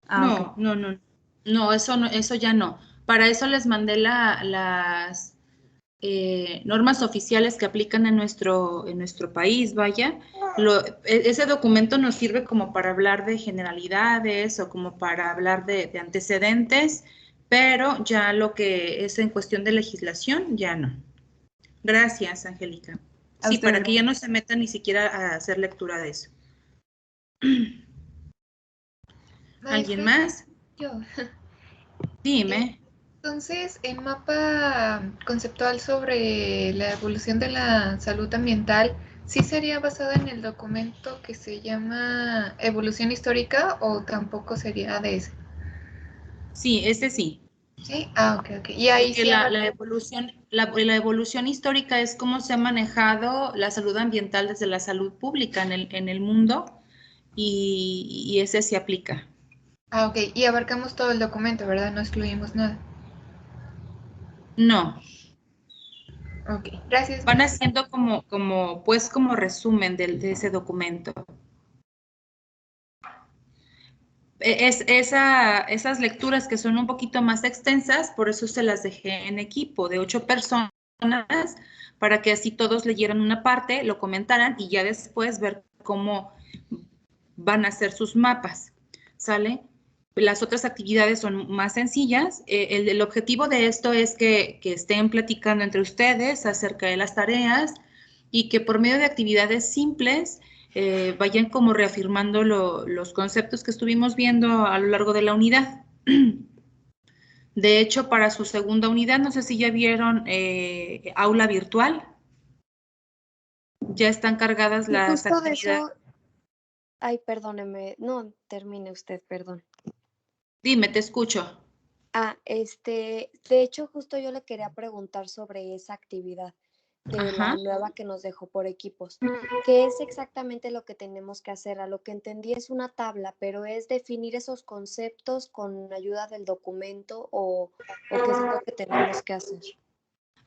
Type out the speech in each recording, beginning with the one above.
Ah, ok. No, no, no, no, eso ya no. Para eso les mandé las normas oficiales que aplican en nuestro país, vaya. Ese documento nos sirve como para hablar de generalidades o como para hablar de antecedentes, pero ya lo que es en cuestión de legislación, ya no. Gracias, Angélica. A Sí, ustedes, para que ya gracias. no se metan ni siquiera a hacer lectura de eso. ¿Alguien Maestra, más? yo. Dime. Entonces, el mapa conceptual sobre la evolución de la salud ambiental, ¿sí sería basado en el documento que se llama Evolución Histórica o tampoco sería de ese? Sí, ese sí. Sí, ah, ok, ok. Y ahí Porque sí abarca. la evolución histórica es cómo se ha manejado la salud ambiental desde la salud pública en el mundo y ese se aplica. Ah, ok. Y abarcamos todo el documento, ¿verdad? No excluimos nada. No, Ok. Gracias, van maestra. haciendo como resumen de ese documento. Esas lecturas que son un poquito más extensas, por eso se las dejé en equipo de 8 personas, para que así todos leyeran una parte, lo comentaran y ya después ver cómo van a hacer sus mapas, ¿sale? Las otras actividades son más sencillas. El objetivo de esto es que estén platicando entre ustedes acerca de las tareas y que por medio de actividades simples vayan como reafirmando los conceptos que estuvimos viendo a lo largo de la unidad. De hecho, para su segunda unidad, no sé si ya vieron aula virtual, ya están cargadas Y las justo de actividades. eso, ay, perdóneme, no, termine usted, perdón. Dime, te escucho. De hecho, justo yo le quería preguntar sobre esa actividad de la Ajá. nueva que nos dejó por equipos. ¿Qué es exactamente lo que tenemos que hacer? A lo que entendí es una tabla, pero es definir esos conceptos con ayuda del documento o qué es lo que tenemos que hacer.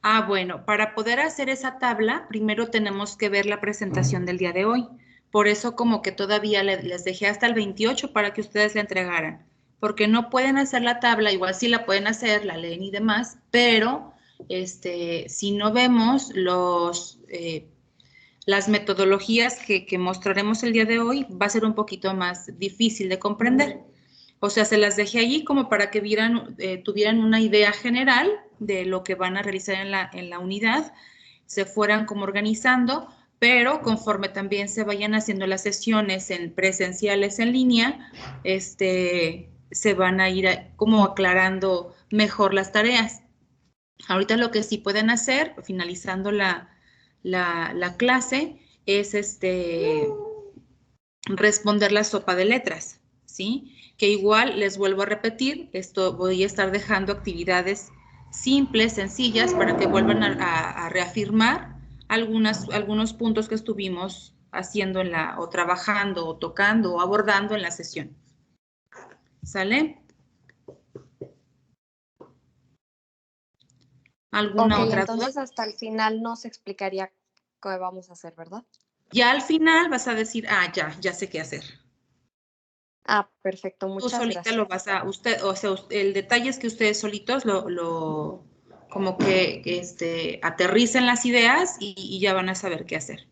Ah, bueno, para poder hacer esa tabla, primero tenemos que ver la presentación del día de hoy. Por eso como que todavía les dejé hasta el 28 para que ustedes la entregaran. Porque no pueden hacer la tabla, igual sí la pueden hacer, la leen y demás, pero si no vemos las metodologías que mostraremos el día de hoy, va a ser un poquito más difícil de comprender. O sea, se las dejé allí como para que tuvieran una idea general de lo que van a realizar en la unidad, se fueran como organizando, pero conforme también se vayan haciendo las sesiones presenciales en línea, se van a ir como aclarando mejor las tareas. Ahorita lo que sí pueden hacer, finalizando la clase, es responder la sopa de letras, ¿sí? Que igual les vuelvo a repetir, esto voy a estar dejando actividades simples, sencillas, para que vuelvan a reafirmar algunos puntos que estuvimos haciendo o trabajando, o tocando, o abordando en la sesión. ¿Sale? Ok, ¿Alguna otra duda? entonces hasta el final nos explicaría qué vamos a hacer, ¿verdad? Ya al final vas a decir, ya sé qué hacer. Ah, perfecto, Tú muchas solita lo gracias. vas o sea, el detalle es que ustedes solitos como que aterricen las ideas y ya van a saber qué hacer.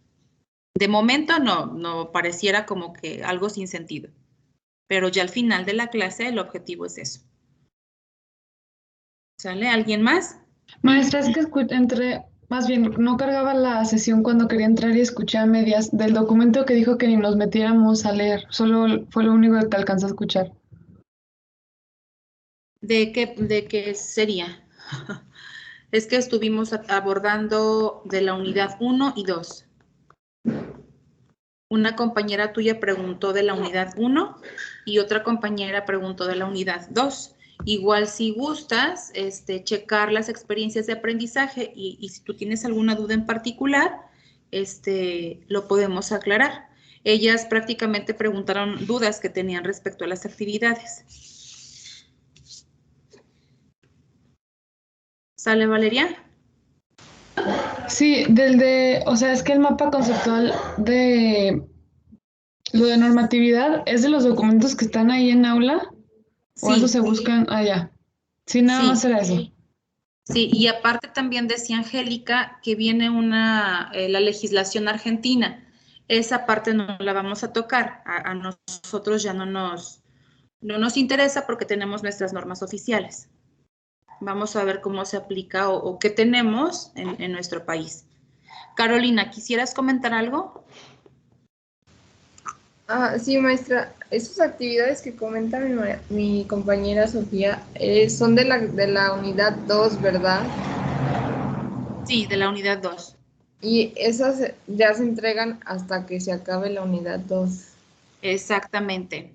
De momento no pareciera como que algo sin sentido, pero ya al final de la clase el objetivo es eso. ¿Sale? ¿Alguien más? Maestra, es que más bien, no cargaba la sesión cuando quería entrar y escuché a medias del documento que dijo que ni nos metiéramos a leer, solo fue lo único que alcanzé a escuchar. ¿De qué sería? Es que estuvimos abordando de la unidad 1 y 2. Una compañera tuya preguntó de la unidad 1 y otra compañera preguntó de la unidad 2. Igual si gustas, checar las experiencias de aprendizaje y si tú tienes alguna duda en particular, lo podemos aclarar. Ellas prácticamente preguntaron dudas que tenían respecto a las actividades. ¿Sale, Valeria? Sí, o sea, es que el mapa conceptual de lo de normatividad es de los documentos que están ahí en aula. ¿O eso Sí, se buscan allá? Sí, nada sí. más era eso. Sí, y aparte también decía Angélica que viene la legislación argentina. Esa parte no la vamos a tocar. A nosotros ya no nos interesa porque tenemos nuestras normas oficiales. Vamos a ver cómo se aplica o qué tenemos en nuestro país. Carolina, ¿quisieras comentar algo? Sí, maestra, esas actividades que comenta mi compañera Sofía son de la unidad 2, ¿verdad? Sí, de la unidad 2. Y esas ya se entregan hasta que se acabe la unidad 2. Exactamente.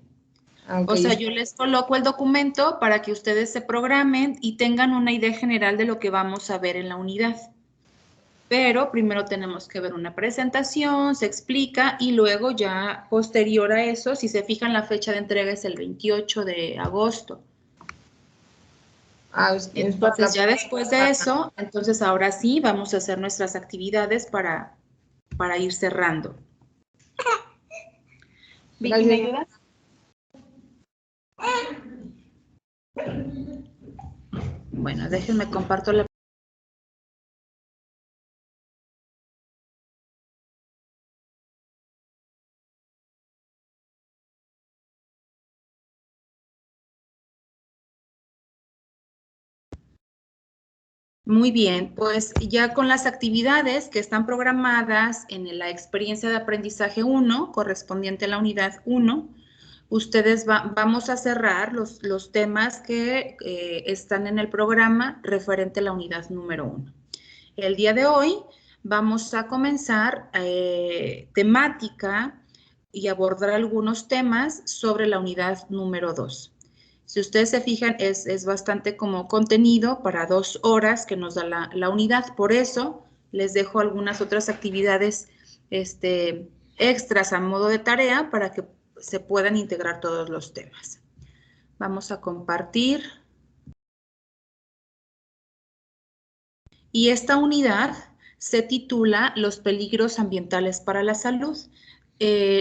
Ok. O sea, yo les coloco el documento para que ustedes se programen y tengan una idea general de lo que vamos a ver en la unidad. Pero primero tenemos que ver una presentación, se explica y luego ya posterior a eso, si se fijan, la fecha de entrega es el 28 de agosto. Es para Entonces, ya después de eso, entonces ahora sí vamos a hacer nuestras actividades para ir cerrando. Vicky, ¿me Gracias. ayudas? Bueno, déjenme comparto la... Muy bien, pues ya con las actividades que están programadas en la experiencia de aprendizaje 1, correspondiente a la unidad 1, ustedes vamos a cerrar los temas que están en el programa referente a la unidad número 1. El día de hoy vamos a comenzar temática y abordar algunos temas sobre la unidad número 2. Si ustedes se fijan, es bastante como contenido para 2 horas que nos da la unidad. Por eso les dejo algunas otras actividades extras a modo de tarea para que se puedan integrar todos los temas. Vamos a compartir. Y esta unidad se titula Los peligros ambientales para la salud.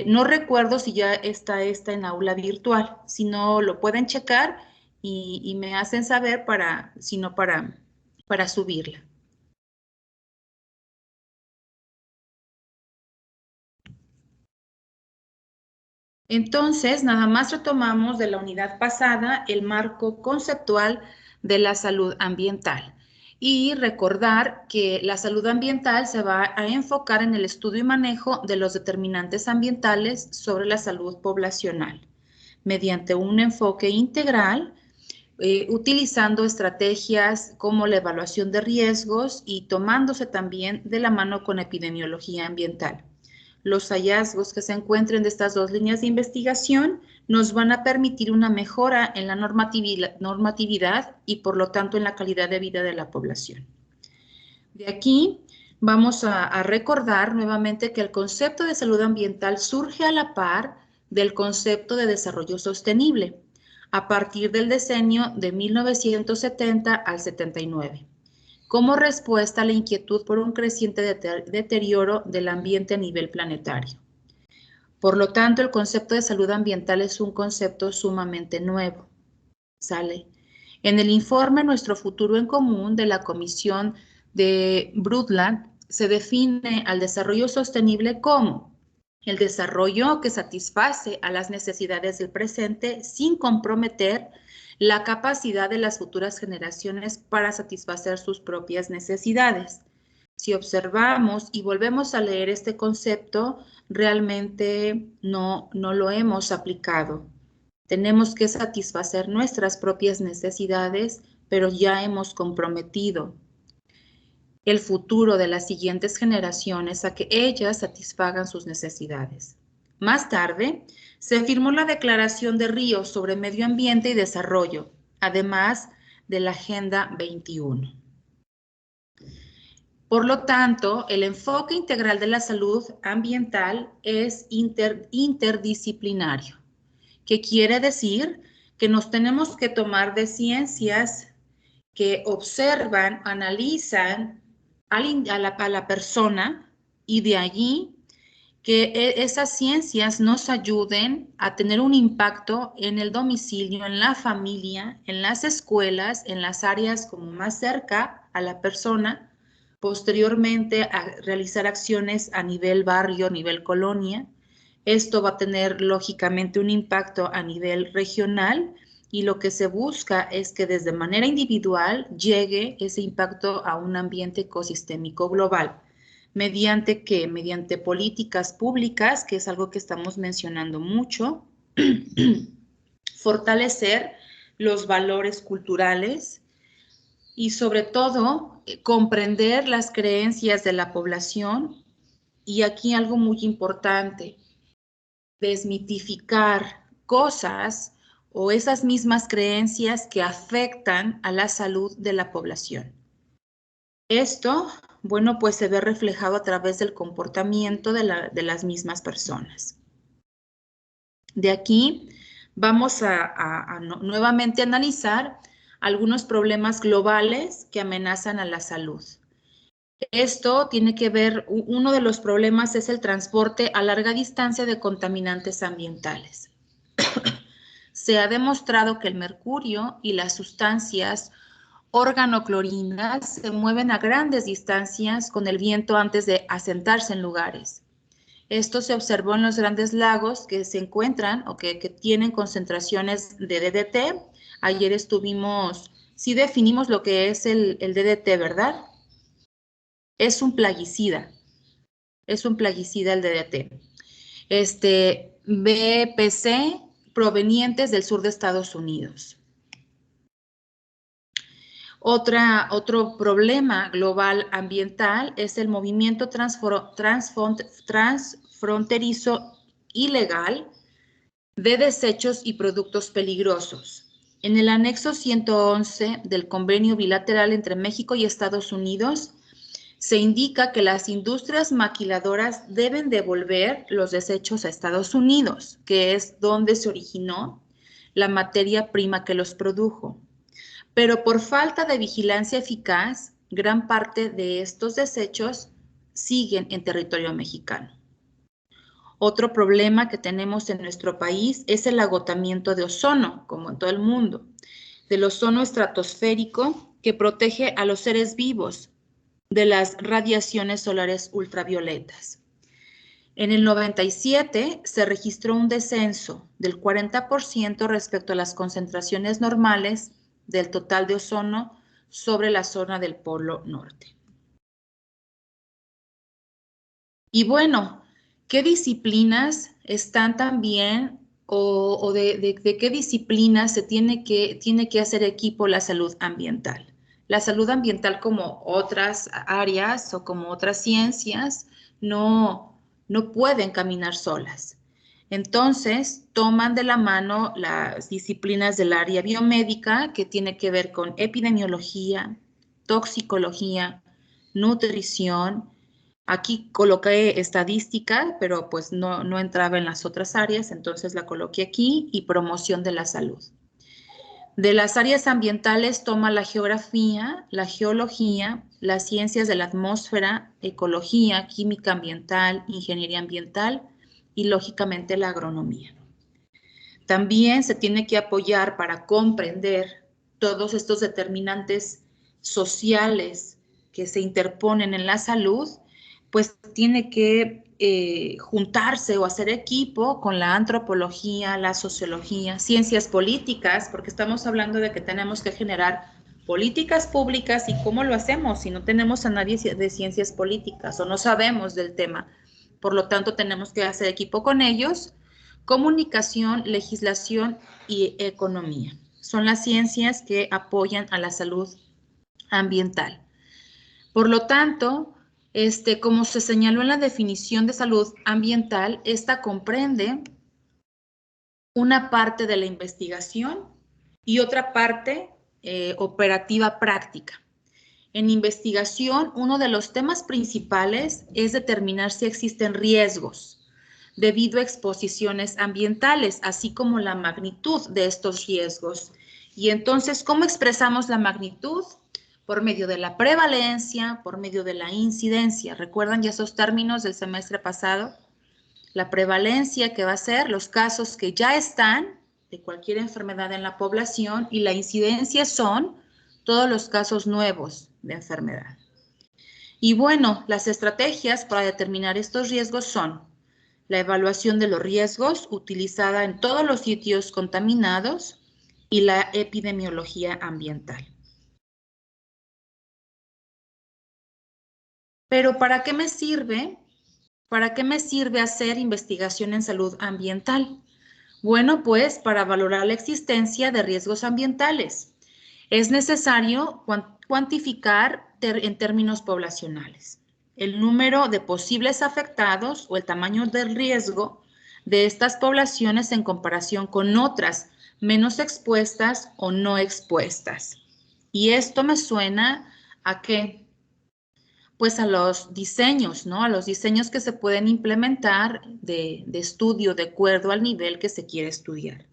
No recuerdo si ya está esta en aula virtual. Si no, lo pueden checar y me hacen saber para subirla. Entonces, nada más retomamos de la unidad pasada el marco conceptual de la salud ambiental y recordar que la salud ambiental se va a enfocar en el estudio y manejo de los determinantes ambientales sobre la salud poblacional mediante un enfoque integral, utilizando estrategias como la evaluación de riesgos y tomándose también de la mano con epidemiología ambiental. Los hallazgos que se encuentren de estas dos líneas de investigación nos van a permitir una mejora en la normatividad y por lo tanto en la calidad de vida de la población. De aquí vamos a recordar nuevamente que el concepto de salud ambiental surge a la par del concepto de desarrollo sostenible a partir del decenio de 1970 al 79 como respuesta a la inquietud por un creciente deterioro del ambiente a nivel planetario. Por lo tanto, el concepto de salud ambiental es un concepto sumamente nuevo. ¿Sale? En el informe Nuestro Futuro en Común de la Comisión de Brundtland se define al desarrollo sostenible como el desarrollo que satisface a las necesidades del presente sin comprometer la capacidad de las futuras generaciones para satisfacer sus propias necesidades. Si observamos y volvemos a leer este concepto, realmente no lo hemos aplicado. Tenemos que satisfacer nuestras propias necesidades, pero ya hemos comprometido el futuro de las siguientes generaciones a que ellas satisfagan sus necesidades. Más tarde, se firmó la Declaración de Río sobre Medio Ambiente y Desarrollo, además de la Agenda 21. Por lo tanto, el enfoque integral de la salud ambiental es interdisciplinario, que quiere decir que nos tenemos que tomar de ciencias que observan, analizan a la persona y de allí que esas ciencias nos ayuden a tener un impacto en el domicilio, en la familia, en las escuelas, en las áreas como más cerca a la persona, posteriormente a realizar acciones a nivel barrio, a nivel colonia. Esto va a tener lógicamente un impacto a nivel regional y lo que se busca es que desde manera individual llegue ese impacto a un ambiente ecosistémico global. ¿Mediante qué? Mediante políticas públicas, que es algo que estamos mencionando mucho, fortalecer los valores culturales y sobre todo comprender las creencias de la población y aquí algo muy importante, desmitificar cosas o esas mismas creencias que afectan a la salud de la población. Esto, bueno, pues se ve reflejado a través del comportamiento de las mismas personas. De aquí vamos a nuevamente analizar algunos problemas globales que amenazan a la salud. Esto tiene que ver, uno de los problemas es el transporte a larga distancia de contaminantes ambientales. Se ha demostrado que el mercurio y las sustancias organoclorinas se mueven a grandes distancias con el viento antes de asentarse en lugares. Esto se observó en los grandes lagos que se encuentran o que tienen concentraciones de DDT. Ayer estuvimos, sí definimos lo que es el DDT, ¿verdad? Es un plaguicida el DDT. BPC provenientes del sur de Estados Unidos. Otro problema global ambiental es el movimiento transfronterizo ilegal de desechos y productos peligrosos. En el anexo 111 del convenio bilateral entre México y Estados Unidos, se indica que las industrias maquiladoras deben devolver los desechos a Estados Unidos, que es donde se originó la materia prima que los produjo. Pero por falta de vigilancia eficaz, gran parte de estos desechos siguen en territorio mexicano. Otro problema que tenemos en nuestro país es el agotamiento de ozono, como en todo el mundo, del ozono estratosférico que protege a los seres vivos de las radiaciones solares ultravioletas. En el 97 se registró un descenso del 40% respecto a las concentraciones normales del total de ozono sobre la zona del Polo Norte. Y bueno, ¿qué disciplinas están también o de qué disciplinas se tiene que hacer equipo la salud ambiental? La salud ambiental, como otras áreas o como otras ciencias, no pueden caminar solas. Entonces, toman de la mano las disciplinas del área biomédica, que tiene que ver con epidemiología, toxicología, nutrición. Aquí coloqué estadística, pero pues no entraba en las otras áreas, entonces la coloqué aquí, y promoción de la salud. De las áreas ambientales toma la geografía, la geología, las ciencias de la atmósfera, ecología, química ambiental, ingeniería ambiental y lógicamente la agronomía. También se tiene que apoyar para comprender todos estos determinantes sociales que se interponen en la salud, pues tiene que juntarse o hacer equipo con la antropología, la sociología, ciencias políticas, porque estamos hablando de que tenemos que generar políticas públicas. ¿Y cómo lo hacemos si no tenemos a nadie de ciencias políticas o no sabemos del tema? Por lo tanto, tenemos que hacer equipo con ellos. Comunicación, legislación y economía. Son las ciencias que apoyan a la salud ambiental. Por lo tanto, como se señaló en la definición de salud ambiental, esta comprende una parte de la investigación y otra parte operativa práctica. En investigación, uno de los temas principales es determinar si existen riesgos debido a exposiciones ambientales, así como la magnitud de estos riesgos. Y entonces, ¿cómo expresamos la magnitud? Por medio de la prevalencia, por medio de la incidencia. ¿Recuerdan ya esos términos del semestre pasado? La prevalencia que va a ser los casos que ya están de cualquier enfermedad en la población y la incidencia son todos los casos nuevos de enfermedad. Y bueno, las estrategias para determinar estos riesgos son la evaluación de los riesgos utilizada en todos los sitios contaminados y la epidemiología ambiental. Pero ¿para qué me sirve? ¿Para qué me sirve hacer investigación en salud ambiental? Bueno, pues para valorar la existencia de riesgos ambientales. Es necesario cuantificar en términos poblacionales el número de posibles afectados o el tamaño del riesgo de estas poblaciones en comparación con otras menos expuestas o no expuestas. Y esto me suena a ¿qué? Pues a los diseños, ¿no? A los diseños que se pueden implementar de estudio de acuerdo al nivel que se quiere estudiar.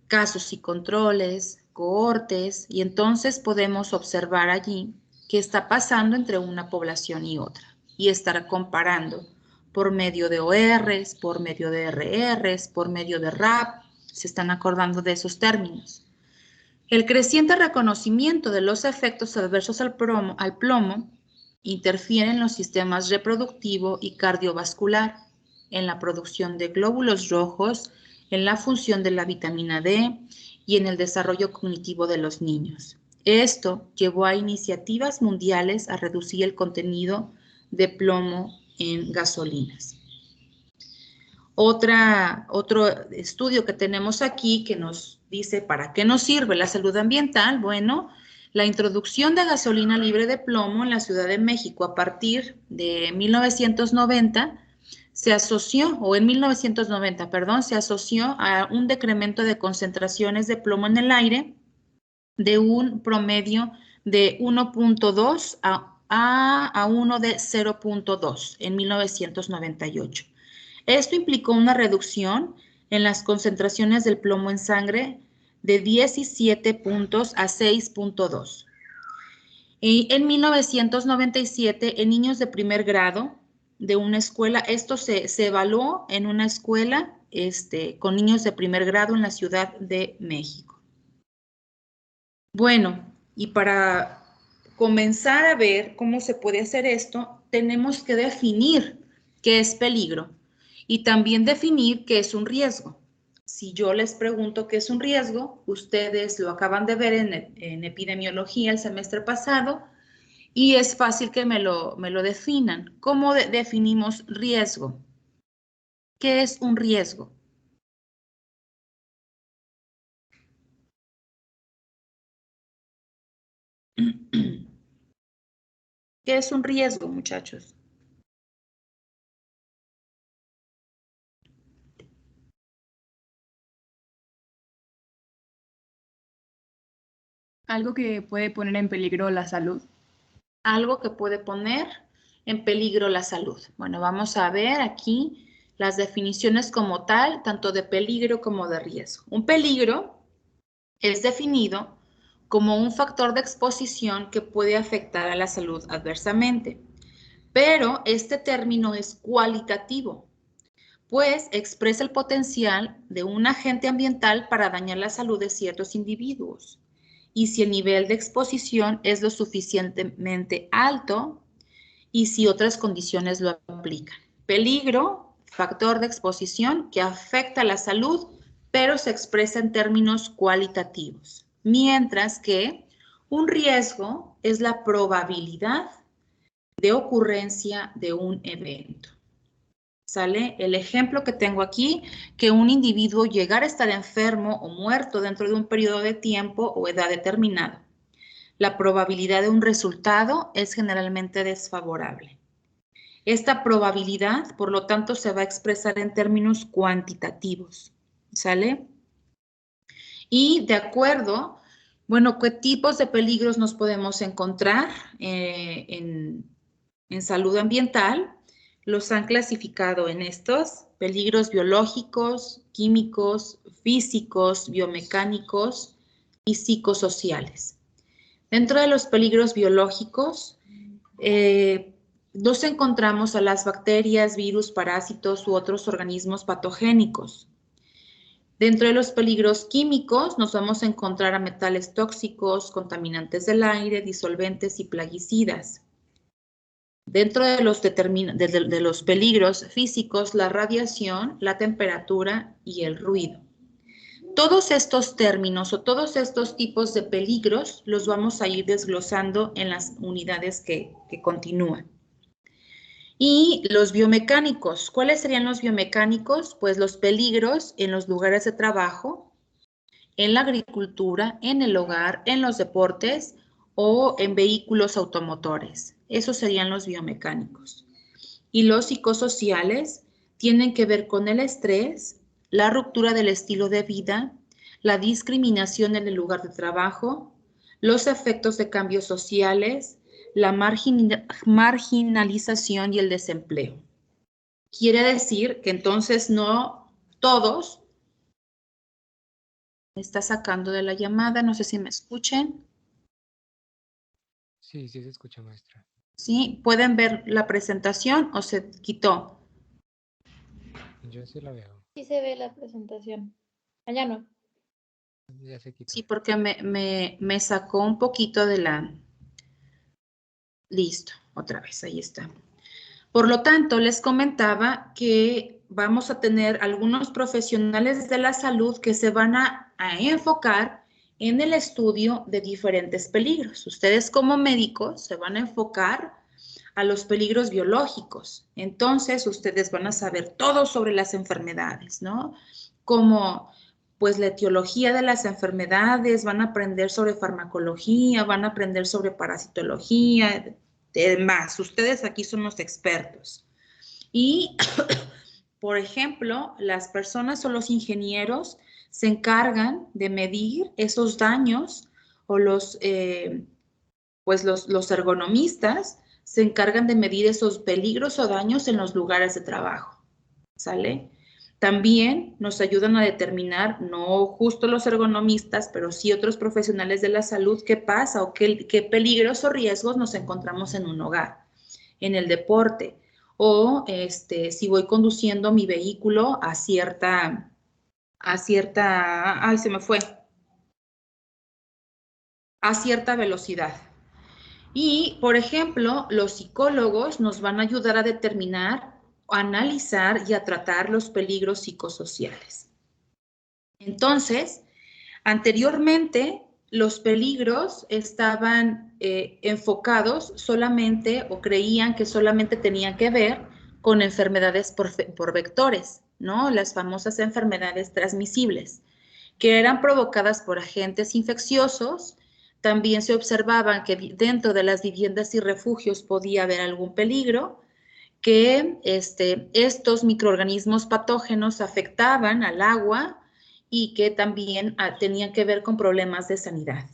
Casos y controles, cohortes, y entonces podemos observar allí qué está pasando entre una población y otra y estar comparando por medio de ORs, por medio de RRs, por medio de RAP, se están acordando de esos términos. El creciente reconocimiento de los efectos adversos al plomo interfiere en los sistemas reproductivo y cardiovascular, en la producción de glóbulos rojos, en la función de la vitamina D y en el desarrollo cognitivo de los niños. Esto llevó a iniciativas mundiales a reducir el contenido de plomo en gasolinas. Otro estudio que tenemos aquí que nos dice ¿para qué nos sirve la salud ambiental? Bueno, la introducción de gasolina libre de plomo en la Ciudad de México a partir de 1990 se asoció, o en 1990, perdón, se asoció a un decremento de concentraciones de plomo en el aire de un promedio de 1.2 a uno de 0.2 en 1998. Esto implicó una reducción en las concentraciones del plomo en sangre de 17 puntos a 6.2. Y en 1997, en niños de primer grado de una escuela, esto se evaluó en una escuela con niños de primer grado en la Ciudad de México. Bueno, y para comenzar a ver cómo se puede hacer esto, tenemos que definir qué es peligro y también definir qué es un riesgo. Si yo les pregunto qué es un riesgo, ustedes lo acaban de ver en epidemiología el semestre pasado y es fácil que me lo definan. ¿Cómo definimos riesgo? ¿Qué es un riesgo? ¿Qué es un riesgo, muchachos? Algo que puede poner en peligro la salud. Algo que puede poner en peligro la salud. Bueno, vamos a ver aquí las definiciones como tal, tanto de peligro como de riesgo. Un peligro es definido como un factor de exposición que puede afectar a la salud adversamente, pero este término es cualitativo, pues expresa el potencial de un agente ambiental para dañar la salud de ciertos individuos. Y si el nivel de exposición es lo suficientemente alto y si otras condiciones lo aplican. Peligro, factor de exposición que afecta la salud, pero se expresa en términos cualitativos. Mientras que un riesgo es la probabilidad de ocurrencia de un evento. ¿Sale? El ejemplo que tengo aquí, que un individuo llegara a estar enfermo o muerto dentro de un periodo de tiempo o edad determinada. La probabilidad de un resultado es generalmente desfavorable. Esta probabilidad, por lo tanto, se va a expresar en términos cuantitativos. ¿Sale? Y de acuerdo, bueno, ¿qué tipos de peligros nos podemos encontrar en salud ambiental? Los han clasificado en estos peligros biológicos, químicos, físicos, biomecánicos y psicosociales. Dentro de los peligros biológicos, nos encontramos a las bacterias, virus, parásitos u otros organismos patogénicos. Dentro de los peligros químicos nos vamos a encontrar a metales tóxicos, contaminantes del aire, disolventes y plaguicidas. Dentro de los peligros físicos, la radiación, la temperatura y el ruido. Todos estos términos o todos estos tipos de peligros los vamos a ir desglosando en las unidades que continúan. Y los biomecánicos, ¿cuáles serían los biomecánicos? Pues los peligros en los lugares de trabajo, en la agricultura, en el hogar, en los deportes o en vehículos automotores. Esos serían los biomecánicos. Y los psicosociales tienen que ver con el estrés, la ruptura del estilo de vida, la discriminación en el lugar de trabajo, los efectos de cambios sociales, la marginalización y el desempleo. Quiere decir que entonces no todos, me está sacando de la llamada, no sé si me escuchen. Sí, sí se escucha, maestra. ¿Sí? ¿Pueden ver la presentación o se quitó? Yo sí la veo. Sí se ve la presentación. Allá no. Ya se quitó. Sí, porque me sacó un poquito de la... Listo, otra vez, ahí está. Por lo tanto, les comentaba que vamos a tener algunos profesionales de la salud que se van a enfocar en el estudio de diferentes peligros. Ustedes como médicos se van a enfocar a los peligros biológicos. Entonces, ustedes van a saber todo sobre las enfermedades, ¿no? Como, pues, la etiología de las enfermedades, van a aprender sobre farmacología, van a aprender sobre parasitología, demás. Ustedes aquí son los expertos. Y, por ejemplo, las personas o los ingenieros se encargan de medir esos daños o los ergonomistas se encargan de medir esos peligros o daños en los lugares de trabajo, ¿sale? También nos ayudan a determinar, no justo los ergonomistas, pero sí otros profesionales de la salud, qué pasa o qué peligros o riesgos nos encontramos en un hogar, en el deporte, o si voy conduciendo mi vehículo a cierta, ay, se me fue, a cierta velocidad. Y, por ejemplo, los psicólogos nos van a ayudar a determinar, a analizar y a tratar los peligros psicosociales. Entonces, anteriormente, los peligros estaban enfocados solamente o creían que solamente tenían que ver con enfermedades por vectores, ¿no? Las famosas enfermedades transmisibles, que eran provocadas por agentes infecciosos. También se observaban que dentro de las viviendas y refugios podía haber algún peligro, que estos microorganismos patógenos afectaban al agua y que también tenían que ver con problemas de sanidad.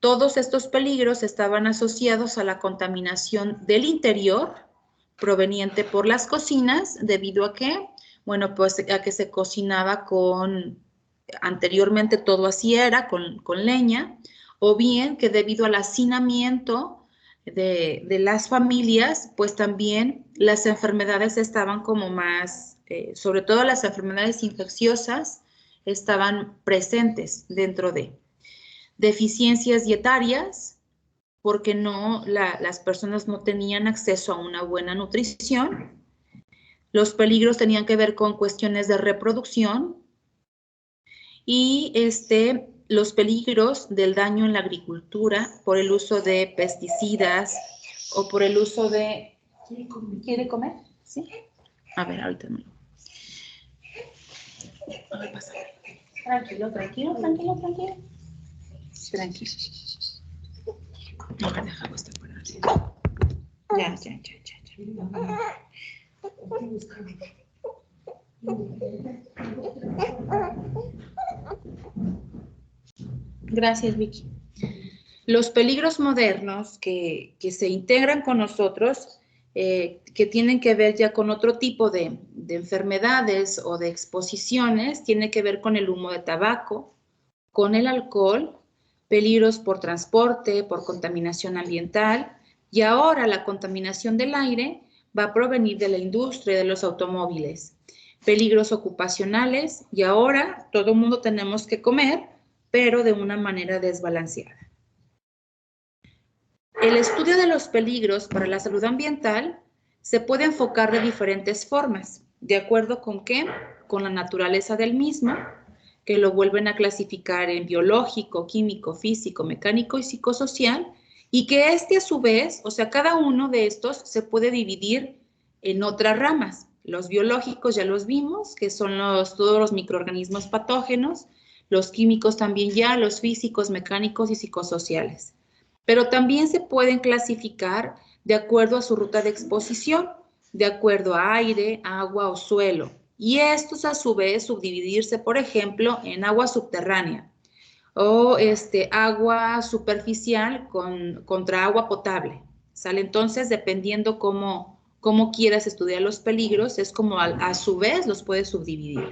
Todos estos peligros estaban asociados a la contaminación del interior proveniente por las cocinas, debido a que, bueno, pues a que se cocinaba anteriormente todo así era, con leña, o bien que debido al hacinamiento de las familias, pues también las enfermedades estaban como más, sobre todo las enfermedades infecciosas, estaban presentes dentro de deficiencias dietarias, porque las personas no tenían acceso a una buena nutrición. Los peligros tenían que ver con cuestiones de reproducción y los peligros del daño en la agricultura por el uso de pesticidas o por el uso de... ¿Quiere comer? ¿Sí? A ver, ahorita me lo... A ver, pasa. Tranquilo. Tranquilo. A ver, déjalo estar por ahí. Ya. Gracias, Vicky. Los peligros modernos que se integran con nosotros, que tienen que ver ya con otro tipo de enfermedades o de exposiciones, tiene que ver con el humo de tabaco, con el alcohol, peligros por transporte, por contaminación ambiental Y ahora la contaminación del aire va a provenir de la industria de los automóviles, peligros ocupacionales, y ahora todo el mundo tenemos que comer, pero de una manera desbalanceada. El estudio de los peligros para la salud ambiental se puede enfocar de diferentes formas, ¿de acuerdo con qué? Con la naturaleza del mismo, que lo vuelven a clasificar en biológico, químico, físico, mecánico y psicosocial, y que a su vez, o sea, cada uno de estos se puede dividir en otras ramas. Los biológicos ya los vimos, que son todos los microorganismos patógenos, los químicos también ya, los físicos, mecánicos y psicosociales. Pero también se pueden clasificar de acuerdo a su ruta de exposición, de acuerdo a aire, agua o suelo. Y estos a su vez subdividirse, por ejemplo, en agua subterránea o agua superficial contra agua potable. ¿Sale? Entonces, dependiendo cómo quieras estudiar los peligros, es como a su vez los puedes subdividir.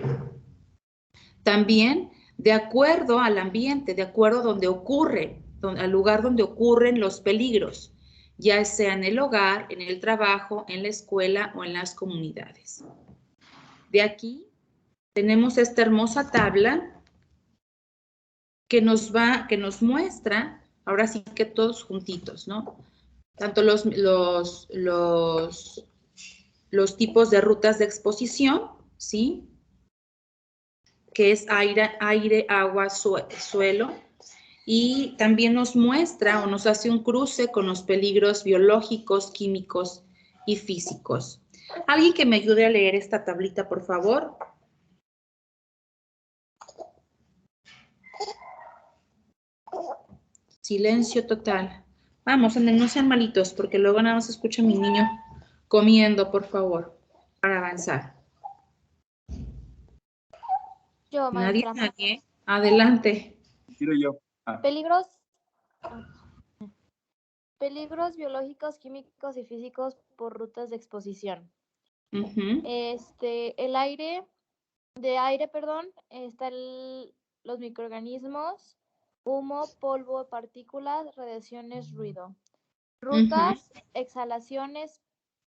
También, de acuerdo al ambiente, de acuerdo a donde ocurre, al lugar donde ocurren los peligros, ya sea en el hogar, en el trabajo, en la escuela o en las comunidades. De aquí tenemos esta hermosa tabla que nos muestra, ahora sí que todos juntitos, ¿no? Tanto los tipos de rutas de exposición, ¿sí? Que es aire, agua, suelo. Y también nos muestra o nos hace un cruce con los peligros biológicos, químicos y físicos. ¿Alguien que me ayude a leer esta tablita, por favor? Silencio total. Vamos, no sean malitos, porque luego nada más escucha a mi niño comiendo, por favor, para avanzar. Yo, maestra. Nadie. Adelante. Quiero yo. Peligros biológicos, químicos y físicos por rutas de exposición. El aire, están los microorganismos, humo, polvo, partículas, radiaciones, ruido. Rutas, exhalaciones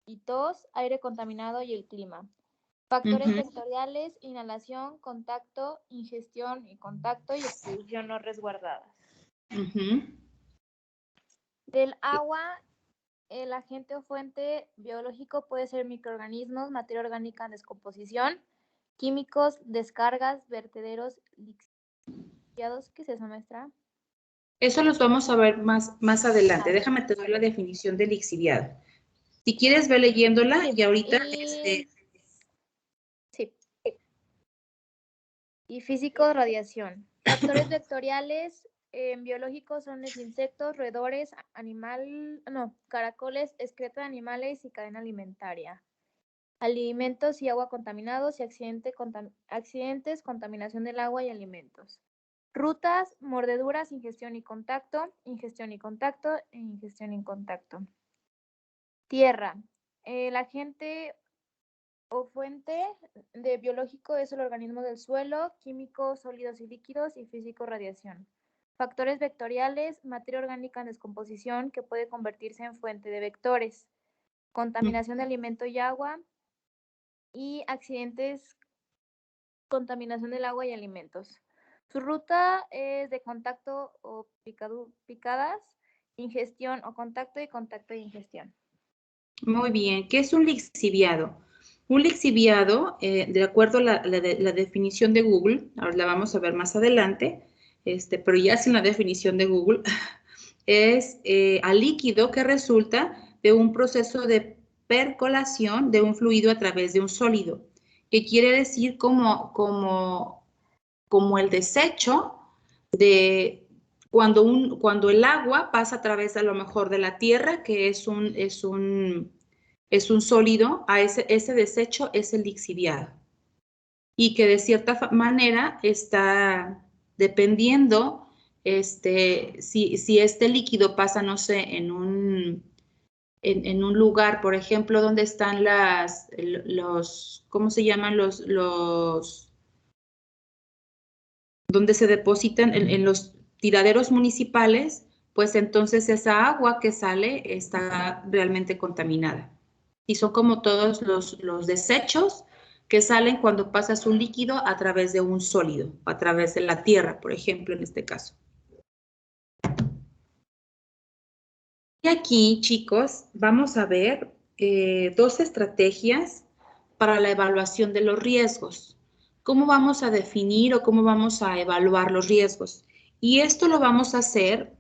y tos, aire contaminado y el clima. Factores vectoriales, inhalación, contacto, ingestión y contacto y expulsión no resguardada. Del agua, el agente o fuente biológico puede ser microorganismos, materia orgánica en descomposición, químicos, descargas, vertederos, lixiviados. ¿Qué es eso, maestra? Eso los vamos a ver más adelante. Déjame te doy la definición de lixiviado. Si quieres, ve leyéndola y ahorita... Sí. Y físicos, radiación. Factores vectoriales biológicos son los insectos, roedores, caracoles, excreta de animales y cadena alimentaria. Alimentos y agua contaminados y accidentes, contaminación del agua y alimentos. Rutas, mordeduras, ingestión y contacto, ingestión y contacto, e ingestión y contacto. Tierra. El agente o fuente de biológico es el organismo del suelo, químicos, sólidos y líquidos y físico, radiación. Factores vectoriales, materia orgánica en descomposición que puede convertirse en fuente de vectores. Contaminación de alimento y agua y accidentes, contaminación del agua y alimentos. Su ruta es de contacto o picadas, ingestión o contacto y ingestión. Muy bien. ¿Qué es un lixiviado? Un lixiviado, de acuerdo a la definición de Google, ahora la vamos a ver más adelante, pero ya sin la definición de Google, es al líquido que resulta de un proceso de percolación de un fluido a través de un sólido, que quiere decir como el desecho de cuando el agua pasa a través a lo mejor de la tierra, que es un sólido, a ese desecho es el lixiviado. Y que de cierta manera está dependiendo si este líquido pasa, no sé, en un lugar, por ejemplo, donde están ¿cómo se llaman donde se depositan en los tiraderos municipales, pues entonces esa agua que sale está realmente contaminada. Y son como todos los desechos que salen cuando pasas un líquido a través de un sólido, a través de la tierra, por ejemplo, en este caso. Y aquí, chicos, vamos a ver dos estrategias para la evaluación de los riesgos. ¿Cómo vamos a definir o cómo vamos a evaluar los riesgos? Y esto lo vamos a hacer,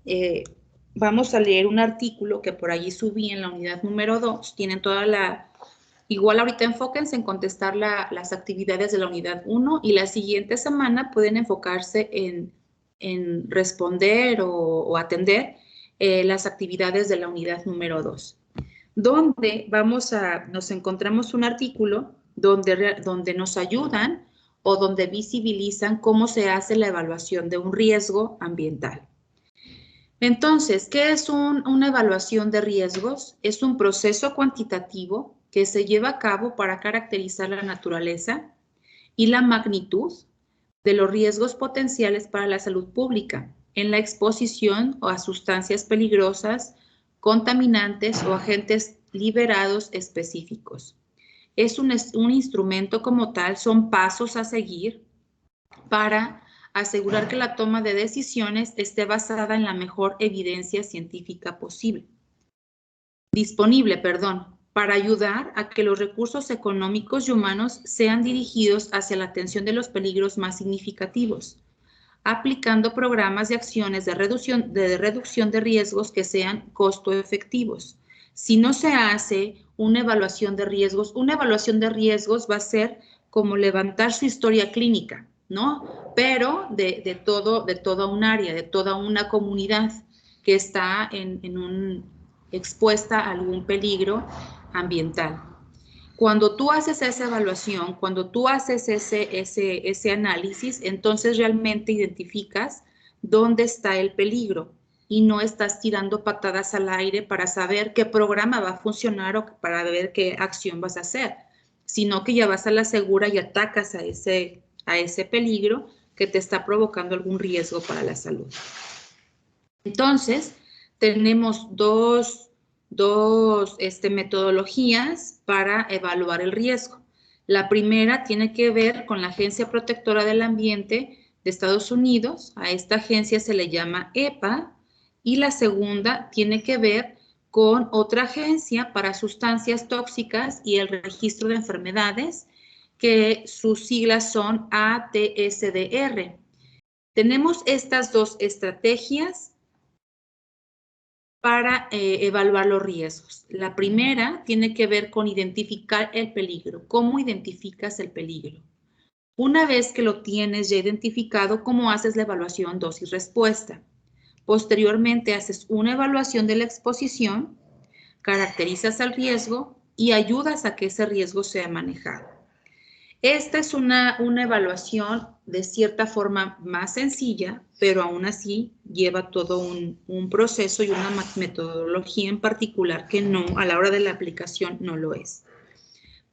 vamos a leer un artículo que por allí subí en la unidad número 2. Tienen toda la... Igual ahorita enfóquense en contestar las actividades de la unidad 1 y la siguiente semana pueden enfocarse en responder o atender las actividades de la unidad número 2, donde nos encontramos un artículo donde nos ayudan o donde visibilizan cómo se hace la evaluación de un riesgo ambiental. Entonces, ¿qué es una evaluación de riesgos? Es un proceso cuantitativo que se lleva a cabo para caracterizar la naturaleza y la magnitud de los riesgos potenciales para la salud pública en la exposición a sustancias peligrosas, contaminantes o agentes liberados específicos. Es un instrumento como tal, son pasos a seguir para asegurar que la toma de decisiones esté basada en la mejor evidencia científica disponible, para ayudar a que los recursos económicos y humanos sean dirigidos hacia la atención de los peligros más significativos, aplicando programas y acciones de reducción de riesgos que sean costo efectivos. Si no se hace una evaluación de riesgos va a ser como levantar su historia clínica, ¿no? Pero de toda un área, de toda una comunidad que está expuesta a algún peligro ambiental. Cuando tú haces esa evaluación, cuando tú haces ese análisis, entonces realmente identificas dónde está el peligro y no estás tirando patadas al aire para saber qué programa va a funcionar o para ver qué acción vas a hacer, sino que ya vas a la segura y atacas a ese peligro que te está provocando algún riesgo para la salud. Entonces, tenemos dos metodologías para evaluar el riesgo. La primera tiene que ver con la Agencia Protectora del Ambiente de Estados Unidos. A esta agencia se le llama EPA. Y la segunda tiene que ver con otra agencia para sustancias tóxicas y el registro de enfermedades, que sus siglas son ATSDR. Tenemos estas dos estrategias para evaluar los riesgos. La primera tiene que ver con identificar el peligro. ¿Cómo identificas el peligro? Una vez que lo tienes ya identificado, ¿cómo haces la evaluación dosis-respuesta? Posteriormente haces una evaluación de la exposición, caracterizas al riesgo y ayudas a que ese riesgo sea manejado. Esta es una evaluación de cierta forma más sencilla, pero aún así lleva todo un proceso y una metodología en particular que no, a la hora de la aplicación no lo es.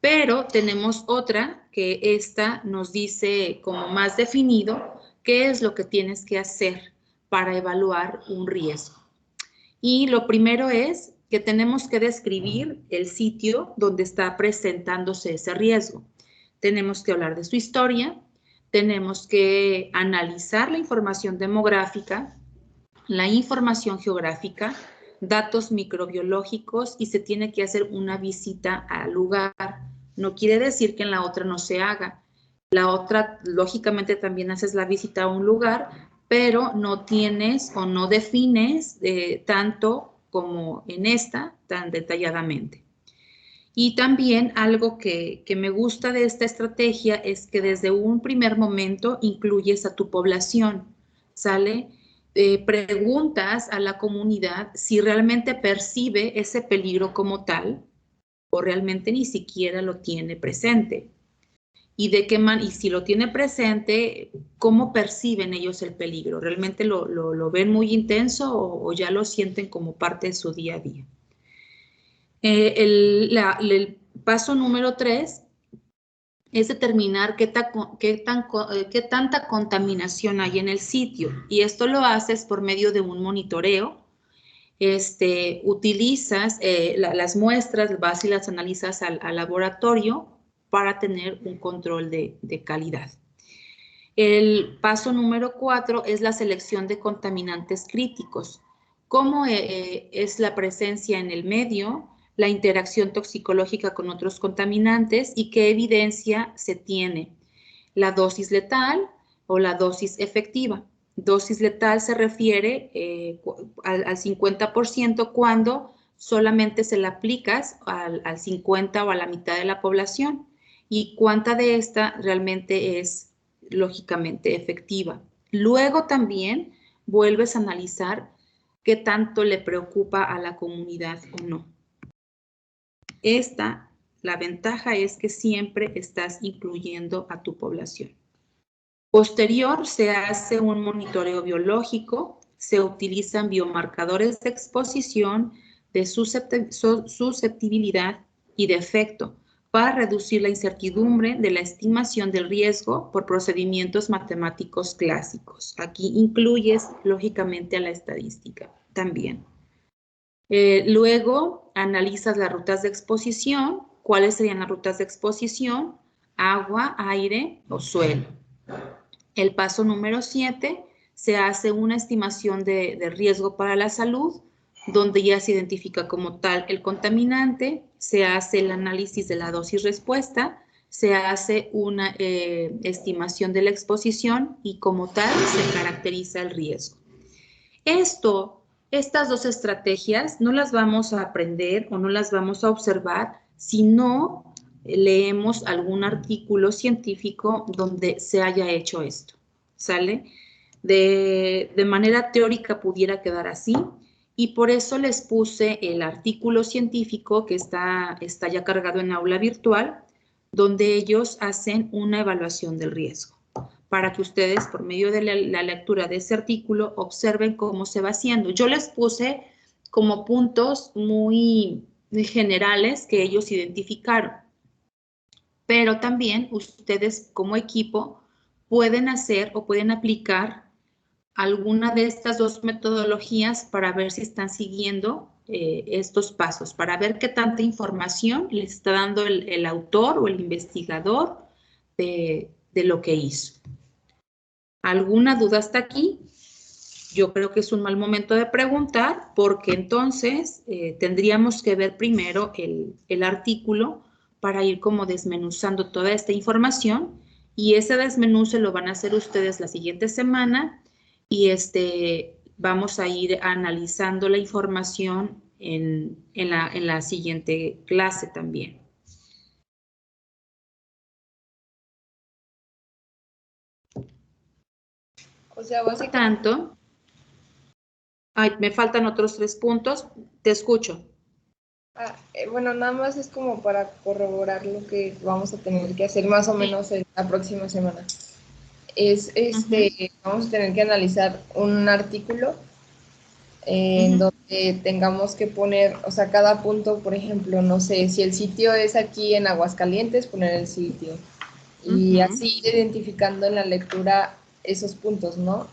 Pero tenemos otra que esta nos dice como más definido qué es lo que tienes que hacer para evaluar un riesgo. Y lo primero es que tenemos que describir el sitio donde está presentándose ese riesgo. Tenemos que hablar de su historia, tenemos que analizar la información demográfica, la información geográfica, datos microbiológicos y se tiene que hacer una visita al lugar. No quiere decir que en la otra no se haga. La otra, lógicamente, también haces la visita a un lugar, pero no tienes o no defines tanto como en esta, tan detalladamente. Y también algo que me gusta de esta estrategia es que desde un primer momento incluyes a tu población, ¿sale? Preguntas a la comunidad si realmente percibe ese peligro como tal o realmente ni siquiera lo tiene presente. Y si lo tiene presente, ¿cómo perciben ellos el peligro? ¿Realmente lo ven muy intenso o ya lo sienten como parte de su día a día? El paso número 3 es determinar qué tanta contaminación hay en el sitio. Y esto lo haces por medio de un monitoreo utilizas las muestras, vas y las analizas al laboratorio para tener un control de calidad. El paso número 4 es la selección de contaminantes críticos. ¿Cómo es la presencia en el medio, la interacción toxicológica con otros contaminantes y qué evidencia se tiene? La dosis letal o la dosis efectiva. Dosis letal se refiere al 50% cuando solamente se la aplicas al 50 o a la mitad de la población y cuánta de esta realmente es lógicamente efectiva. Luego también vuelves a analizar qué tanto le preocupa a la comunidad o no. La ventaja es que siempre estás incluyendo a tu población. Posterior, se hace un monitoreo biológico, se utilizan biomarcadores de exposición, de susceptibilidad y de efecto para reducir la incertidumbre de la estimación del riesgo por procedimientos matemáticos clásicos. Aquí incluyes, lógicamente, a la estadística también. Luego, analizas las rutas de exposición. ¿Cuáles serían las rutas de exposición? Agua, aire o suelo. El paso número 7, se hace una estimación de riesgo para la salud, donde ya se identifica como tal el contaminante, se hace el análisis de la dosis respuesta, se hace una estimación de la exposición y como tal se caracteriza el riesgo. Estas dos estrategias no las vamos a aprender o no las vamos a observar si no leemos algún artículo científico donde se haya hecho esto, ¿sale? De manera teórica pudiera quedar así y por eso les puse el artículo científico que está ya cargado en aula virtual, donde ellos hacen una evaluación del riesgo, para que ustedes, por medio de la lectura de ese artículo, observen cómo se va haciendo. Yo les puse como puntos muy generales que ellos identificaron, pero también ustedes como equipo pueden hacer o pueden aplicar alguna de estas dos metodologías para ver si están siguiendo estos pasos, para ver qué tanta información les está dando el autor o el investigador de lo que hizo. ¿Alguna duda hasta aquí? Yo creo que es un mal momento de preguntar porque entonces tendríamos que ver primero el artículo para ir como desmenuzando toda esta información y ese desmenuce lo van a hacer ustedes la siguiente semana y vamos a ir analizando la información en la siguiente clase también. O sea, Por tanto, me faltan otros 3 puntos. Te escucho. Bueno, nada más es como para corroborar lo que vamos a tener que hacer más o menos en la próxima semana. Vamos a tener que analizar un artículo en donde tengamos que poner, o sea, cada punto, por ejemplo, no sé, si el sitio es aquí en Aguascalientes, poner el sitio. Y así identificando en la lectura esos puntos, ¿no?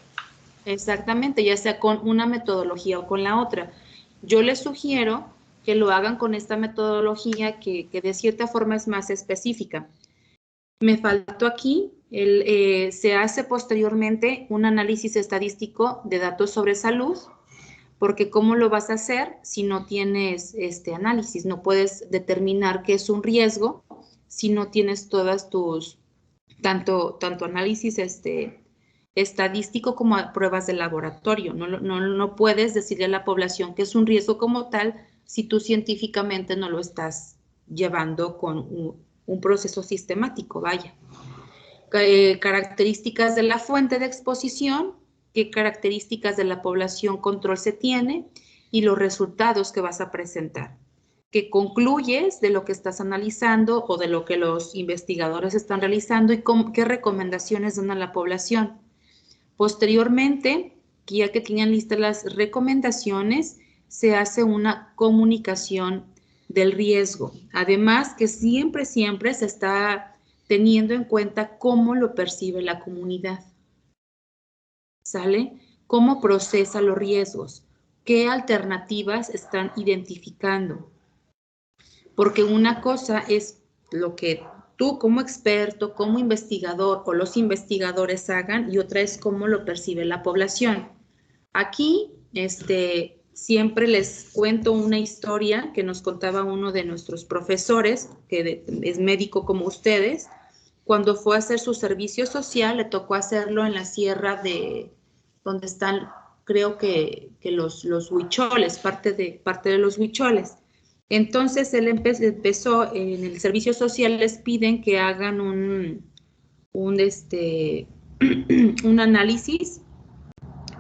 Exactamente, ya sea con una metodología o con la otra. Yo les sugiero que lo hagan con esta metodología que de cierta forma es más específica. Me faltó aquí, se hace posteriormente un análisis estadístico de datos sobre salud, porque ¿cómo lo vas a hacer si no tienes este análisis? No puedes determinar qué es un riesgo si no tienes todas tus, tanto análisis estadístico como pruebas de laboratorio. No puedes decirle a la población que es un riesgo como tal si tú científicamente no lo estás llevando con un proceso sistemático, vaya. Características de la fuente de exposición, qué características de la población control se tiene y los resultados que vas a presentar. ¿Qué concluyes de lo que estás analizando o de lo que los investigadores están realizando y qué recomendaciones dan a la población? Posteriormente, ya que tienen listas las recomendaciones, se hace una comunicación del riesgo. Además, que siempre se está teniendo en cuenta cómo lo percibe la comunidad. ¿Sale? ¿Cómo procesa los riesgos? qué alternativas están identificando. Porque una cosa es lo que tú como experto, como investigador o los investigadores hagan, y otra es cómo lo percibe la población. Aquí, siempre les cuento una historia que nos contaba uno de nuestros profesores, que es médico como ustedes. Cuando fue a hacer su servicio social, le tocó hacerlo en la sierra de donde están, creo que los huicholes, parte de los huicholes. Entonces él empezó en el servicio social, les piden que hagan un análisis,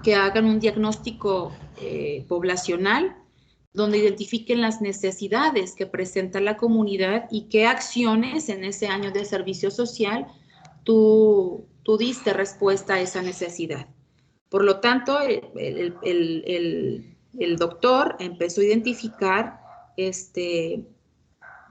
que hagan un diagnóstico poblacional, donde identifiquen las necesidades que presenta la comunidad y qué acciones en ese año de servicio social tú diste respuesta a esa necesidad. Por lo tanto, el doctor empezó a identificar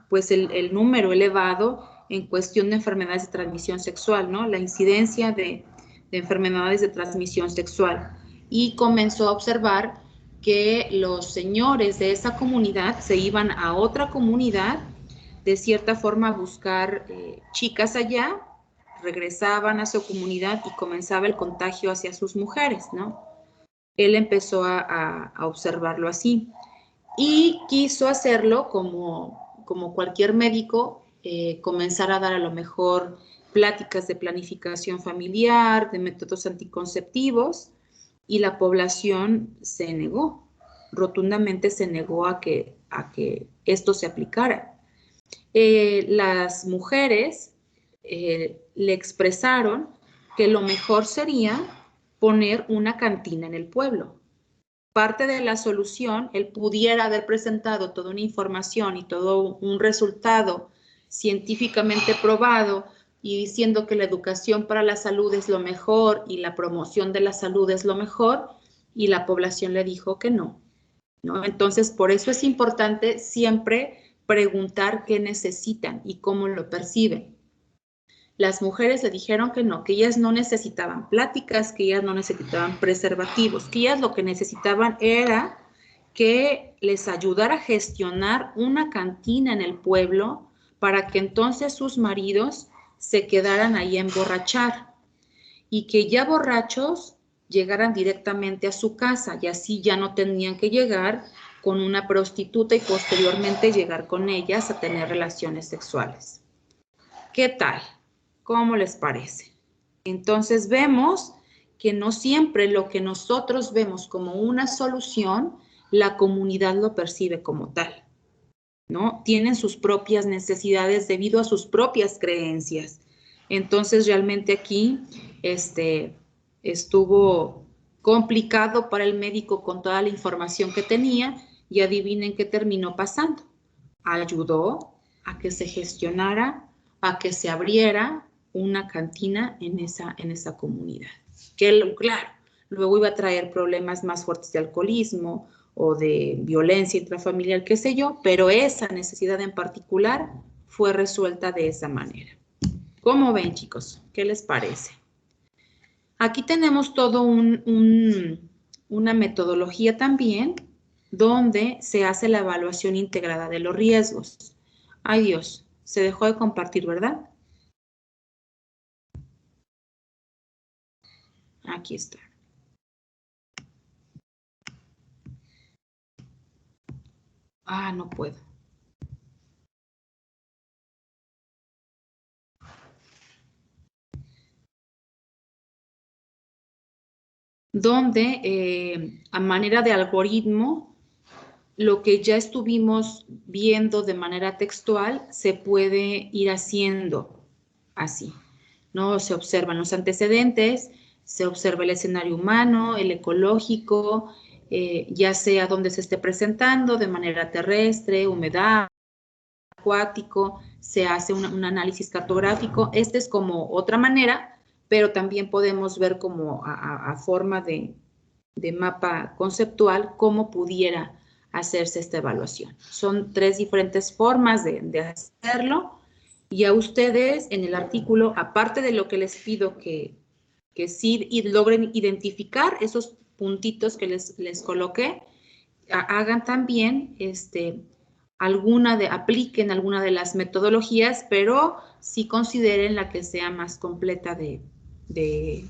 pues el número elevado en cuestión de enfermedades de transmisión sexual, ¿no? La incidencia de enfermedades de transmisión sexual. Y comenzó a observar que los señores de esa comunidad se iban a otra comunidad, de cierta forma a buscar chicas allá, regresaban a su comunidad y comenzaba el contagio hacia sus mujeres, ¿no? Él empezó a observarlo así y quiso hacerlo como cualquier médico, comenzar a dar a lo mejor pláticas de planificación familiar, de métodos anticonceptivos, y la población se negó, rotundamente se negó a que esto se aplicara. Las mujeres le expresaron que lo mejor sería poner una cantina en el pueblo. Parte de la solución, él pudiera haber presentado toda una información y todo un resultado científicamente probado y diciendo que la educación para la salud es lo mejor y la promoción de la salud es lo mejor, y la población le dijo que no, ¿no? Entonces, por eso es importante siempre preguntar qué necesitan y cómo lo perciben. Las mujeres le dijeron que no, que ellas no necesitaban pláticas, que ellas no necesitaban preservativos, que ellas lo que necesitaban era que les ayudara a gestionar una cantina en el pueblo para que entonces sus maridos se quedaran ahí a emborrachar y que ya borrachos llegaran directamente a su casa, y así ya no tenían que llegar con una prostituta y posteriormente llegar con ellas a tener relaciones sexuales. ¿Qué tal? ¿Cómo les parece? Entonces vemos que no siempre lo que nosotros vemos como una solución, la comunidad lo percibe como tal, ¿no? Tienen sus propias necesidades debido a sus propias creencias. Entonces realmente aquí estuvo complicado para el médico con toda la información que tenía, y adivinen qué terminó pasando. Ayudó a que se gestionara, a que se abriera una cantina en esa comunidad. Que claro, luego iba a traer problemas más fuertes de alcoholismo o de violencia intrafamiliar, qué sé yo, pero esa necesidad en particular fue resuelta de esa manera. ¿Cómo ven, chicos? ¿Qué les parece? Aquí tenemos todo una metodología también donde se hace la evaluación integrada de los riesgos. Ay Dios, se dejó de compartir, ¿verdad? Aquí está. Ah, no puedo. Donde a manera de algoritmo, lo que ya estuvimos viendo de manera textual se puede ir haciendo así, ¿no? Se observan los antecedentes, se observa el escenario humano, el ecológico, ya sea donde se esté presentando, de manera terrestre, humedad, acuático, se hace un análisis cartográfico. Esta es como otra manera, pero también podemos ver como a forma de mapa conceptual cómo pudiera hacerse esta evaluación. Son 3 diferentes formas de hacerlo, y a ustedes en el artículo, aparte de lo que les pido que sí logren identificar esos puntitos que les coloqué, hagan también apliquen alguna de las metodologías, pero sí consideren la que sea más completa de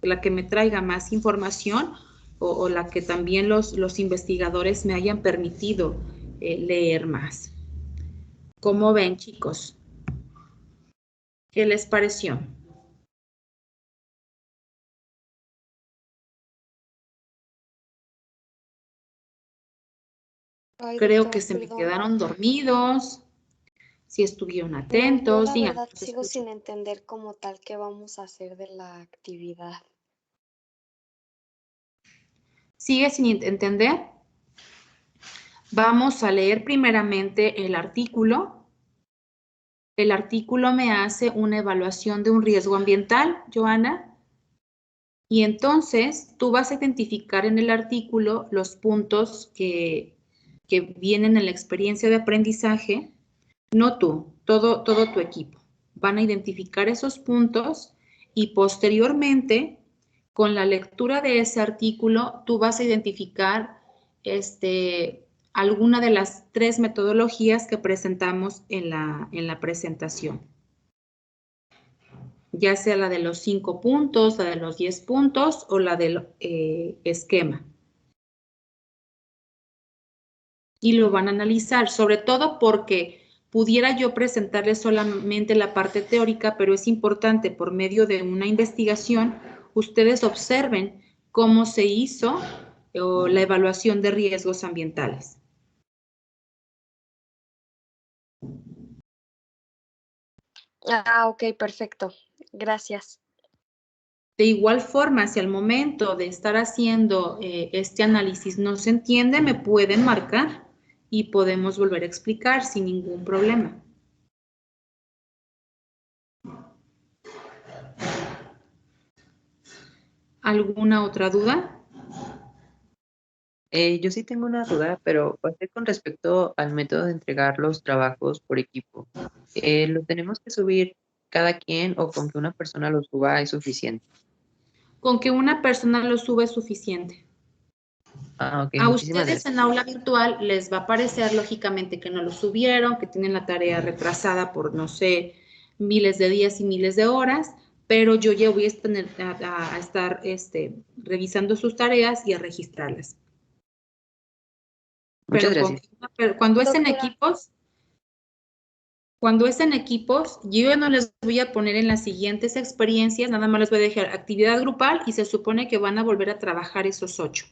la que me traiga más información o la que también los investigadores me hayan permitido leer más. ¿Cómo ven, chicos? ¿Qué les pareció? Ay, Creo doctora, que se me perdón, quedaron dormidos, si estuvieron no, yo atentos, la digan, verdad los sigo escucho. sin entender como tal qué vamos a hacer de la actividad. ¿Sigue sin entender? Vamos a leer primeramente el artículo. El artículo me hace una evaluación de un riesgo ambiental, Joana, y entonces tú vas a identificar en el artículo los puntos que vienen en la experiencia de aprendizaje, no tú, todo tu equipo. Van a identificar esos puntos y posteriormente, con la lectura de ese artículo, tú vas a identificar alguna de las 3 metodologías que presentamos en la presentación. Ya sea la de los 5 puntos, la de los 10 puntos o la del esquema. Y lo van a analizar, sobre todo porque pudiera yo presentarles solamente la parte teórica, pero es importante por medio de una investigación, ustedes observen cómo se hizo la evaluación de riesgos ambientales. Ah, ok, perfecto. Gracias. De igual forma, si al momento de estar haciendo este análisis no se entiende, me pueden marcar y podemos volver a explicar sin ningún problema. ¿Alguna otra duda? Yo sí tengo una duda, pero va a ser con respecto al método de entregar los trabajos por equipo. ¿Lo tenemos que subir cada quien o con que una persona lo suba es suficiente? Con que una persona lo sube es suficiente. Ah, ok, A muchísimas ustedes gracias. en aula virtual les va a parecer lógicamente que no lo subieron, que tienen la tarea retrasada por, no sé, miles de días y miles de horas, pero yo ya voy a estar revisando sus tareas y a registrarlas. Muchas Pero gracias. cuando es en Doctora. equipos, yo ya no les voy a poner en las siguientes experiencias, nada más les voy a dejar actividad grupal y se supone que van a volver a trabajar esos 8.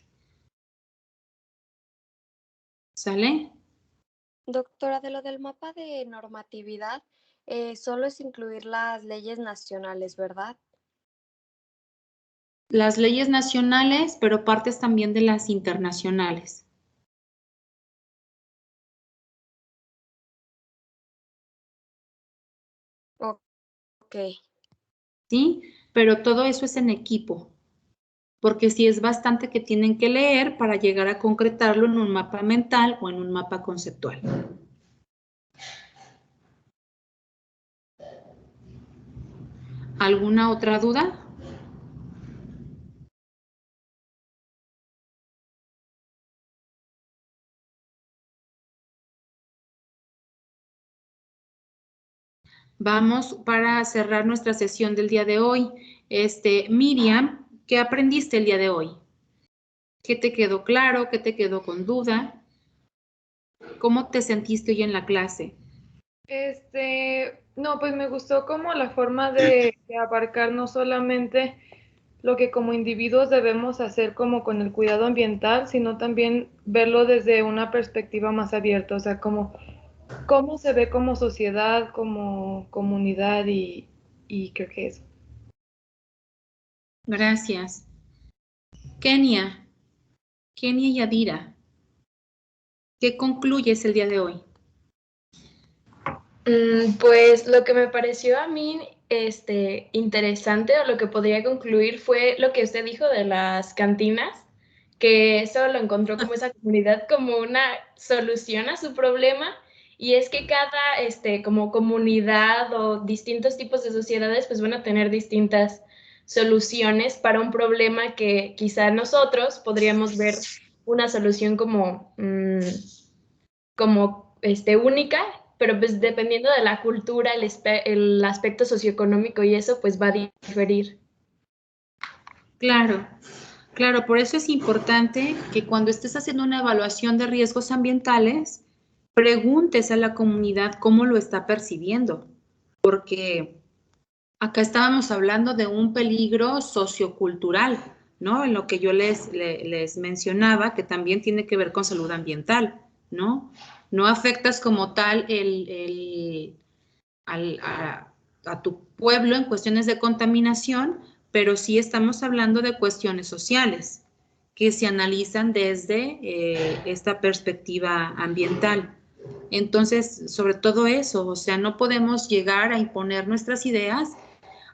¿Sale? Doctora, de lo del mapa de normatividad, solo es incluir las leyes nacionales, ¿verdad? Las leyes nacionales, pero partes también de las internacionales. Ok. ¿Sí? Pero todo eso es en equipo, porque sí es bastante que tienen que leer para llegar a concretarlo en un mapa mental o en un mapa conceptual. ¿Alguna otra duda? Vamos para cerrar nuestra sesión del día de hoy. Miriam, ¿qué aprendiste el día de hoy? ¿Qué te quedó claro? ¿Qué te quedó con duda? ¿Cómo te sentiste hoy en la clase? No, pues me gustó como la forma de abarcar no solamente lo que como individuos debemos hacer como con el cuidado ambiental, sino también verlo desde una perspectiva más abierta, o sea, como cómo se ve como sociedad, como comunidad y creo que eso. Gracias. Kenia y Yadira, ¿qué concluyes el día de hoy? Pues lo que me pareció a mí interesante o lo que podría concluir fue lo que usted dijo de las cantinas, que eso lo encontró como esa comunidad como una solución a su problema, y es que cada como comunidad o distintos tipos de sociedades pues van a tener distintas soluciones para un problema que quizá nosotros podríamos ver una solución como, única, pero pues dependiendo de la cultura, el aspecto socioeconómico y eso, pues va a diferir. Claro, claro, por eso es importante que cuando estés haciendo una evaluación de riesgos ambientales, preguntes a la comunidad cómo lo está percibiendo, porque acá estábamos hablando de un peligro sociocultural, ¿no? En lo que yo les mencionaba, que también tiene que ver con salud ambiental, ¿no? No afectas como tal a tu pueblo en cuestiones de contaminación, pero sí estamos hablando de cuestiones sociales que se analizan desde esta perspectiva ambiental. Entonces, sobre todo eso, o sea, no podemos llegar a imponer nuestras ideas,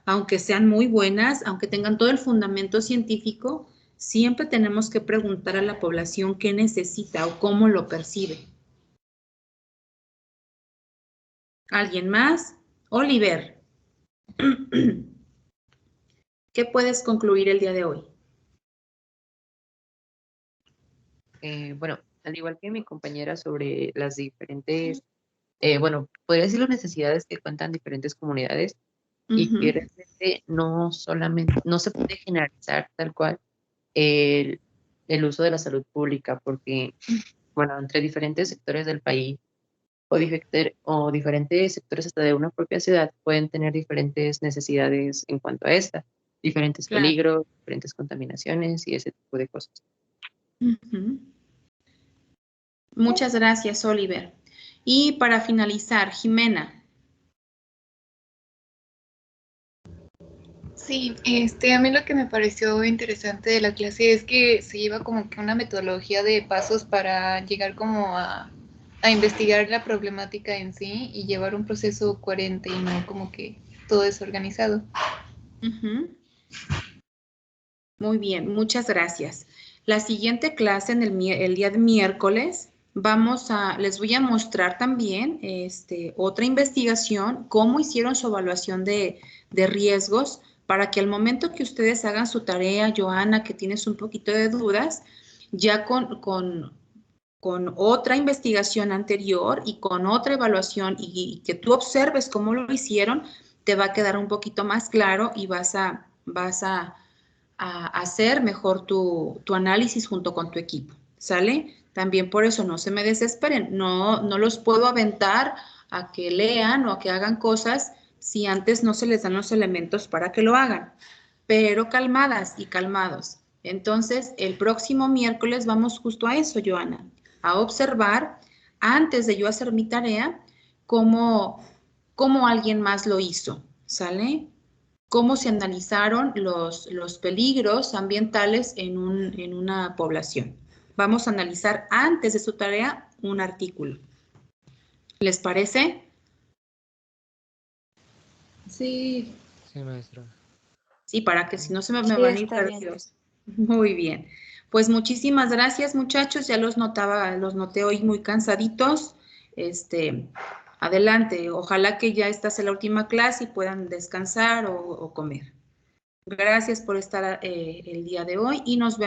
aunque sean muy buenas, aunque tengan todo el fundamento científico, siempre tenemos que preguntar a la población qué necesita o cómo lo percibe. ¿Alguien más? Oliver, ¿qué puedes concluir el día de hoy? Bueno, al igual que mi compañera sobre las diferentes, bueno, podría decir las necesidades que cuentan diferentes comunidades y que realmente no solamente, no se puede generalizar tal cual el uso de la salud pública, porque, bueno, entre diferentes sectores del país o diferentes sectores hasta de una propia ciudad pueden tener diferentes necesidades en cuanto a esta, diferentes Claro. peligros, diferentes contaminaciones y ese tipo de cosas. Muchas gracias, Oliver. Y para finalizar, Jimena. Sí, a mí lo que me pareció interesante de la clase es que se lleva como que una metodología de pasos para llegar como a investigar la problemática en sí y llevar un proceso coherente y no como que todo desorganizado. Muy bien, muchas gracias. La siguiente clase en el día de miércoles les voy a mostrar también otra investigación, cómo hicieron su evaluación de riesgos, para que al momento que ustedes hagan su tarea, Joana, que tienes un poquito de dudas, ya con otra investigación anterior y con otra evaluación y que tú observes cómo lo hicieron, te va a quedar un poquito más claro y vas a hacer mejor tu análisis junto con tu equipo, ¿sale? También por eso no se me desesperen, no los puedo aventar a que lean o a que hagan cosas si antes no se les dan los elementos para que lo hagan, pero calmadas y calmados. Entonces, el próximo miércoles vamos justo a eso, Joana, a observar, antes de yo hacer mi tarea, cómo alguien más lo hizo, ¿sale? Cómo se analizaron los peligros ambientales en una población. Vamos a analizar antes de su tarea un artículo. ¿Les parece? Sí. Sí, maestra. Sí, para que si no se me Sí, van a ir está bien. perdidos. Muy bien. Pues muchísimas gracias, muchachos. Ya los noté hoy muy cansaditos. Adelante. Ojalá que ya esta sea la última clase y puedan descansar o comer. Gracias por estar el día de hoy y nos vemos.